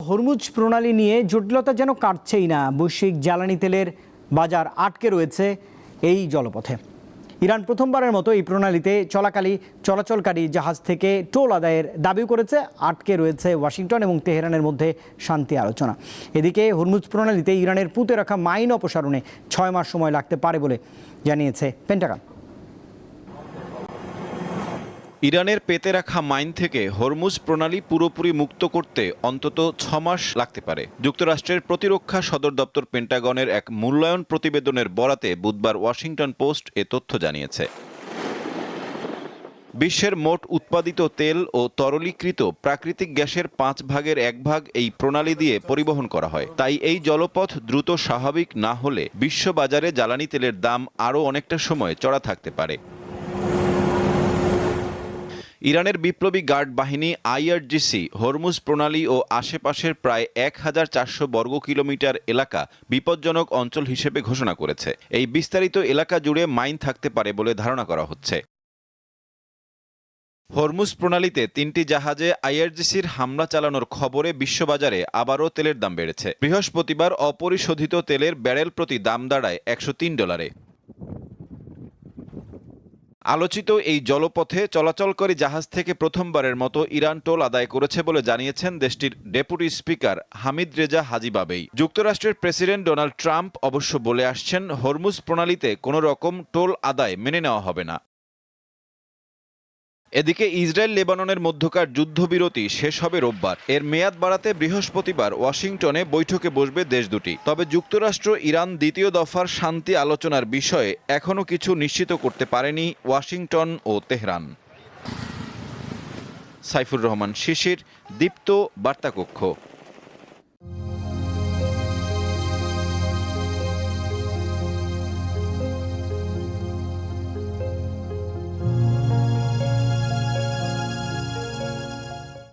Hormuz প্রণালী নিয়ে জটিলতা যেন কাটছেই না। বৈশ্বিক জ্বালানি তেলের বাজার আটকে রয়েছে এই জলপথে। ইরান প্রথমবারের মতো এই প্রণালীতে চলাচলকারী জাহাজ থেকে টোল আদায়ের দাবি করেছে। আটকে রয়েছে ওয়াশিংটন এবং তেহরানের মধ্যে শান্তি আলোচনা। এদিকে হরমুজ প্রণালীতে ইরানের পুঁতে রাখা মাইন অপসারণে 6 মাস সময় লাগতে পারে বলে জানিয়েছে পেন্টাগন। ইরানের পেতে রাখা মাইন থেকে হরমুজ প্রণালী পুরোপুরি মুক্ত করতে অন্তত 6 মাস লাগতে পারে। যুক্তরাষ্ট্রের প্রতিরক্ষা সদর দপ্তর পেন্টাগনের এক মূল্যায়ন প্রতিবেদনের বরাতে বুধবার ওয়াশিংটন পোস্ট এ তথ্য জানিয়েছে। বিশ্বের মোট উৎপাদিত তেল ও তরলীকৃত প্রাকৃতিক গ্যাসের 5 ভাগের 1 ভাগ এই প্রণালী দিয়ে পরিবহন করা হয়। তাই এই জলপথ দ্রুত স্বাভাবিক না হলে বিশ্ববাজারে জ্বালানি তেলের দাম আরও অনেকটা সময় চড়া থাকতে পারে। ইরানের বিপ্লবী গার্ড বাহিনী আইআরজিসি হরমুজ প্রণালী ও আশেপাশের প্রায় 1400 বর্গ কিলোমিটার এলাকা বিপজ্জনক অঞ্চল হিসেবে ঘোষণা করেছে। এই বিস্তারিত এলাকা জুড়ে মাইন থাকতে পারে বলে ধারণা করা হচ্ছে। হরমুজ প্রণালীতে 3টি জাহাজে আইআরজিসির হামলা চালানোর খবরে বিশ্ববাজারে আবারও তেলের দাম বেড়েছে। বৃহস্পতিবার অপরিশোধিত তেলের ব্যারেল প্রতি দাম দাঁড়ায় $103। আলোচিত এই জলপথে চলাচলকারী জাহাজ থেকে প্রথমবারের মতো ইরান টোল আদায় করেছে বলে জানিয়েছেন দেশটির ডেপুটি স্পিকার হামিদ রেজা হাজিবাবেই। যুক্তরাষ্ট্রের প্রেসিডেন্ট ডোনাল্ড ট্রাম্প অবশ্য বলে আসছেন, হরমুজ প্রণালীতে কোনো রকম টোল আদায় মেনে নেওয়া হবে না। এদিকে ইসরায়েল লেবাননের মধ্যকার যুদ্ধবিরতি শেষ হবে রোববার। এর মেয়াদ বাড়াতে বৃহস্পতিবার ওয়াশিংটনে বৈঠকে বসবে দেশ দুটি। তবে যুক্তরাষ্ট্র ইরান দ্বিতীয় দফার শান্তি আলোচনার বিষয়ে এখনও কিছু নিশ্চিত করতে পারেনি ওয়াশিংটন ও তেহরান। সাইফুর রহমান শিশির, দীপ্ত বার্তাকক্ষ।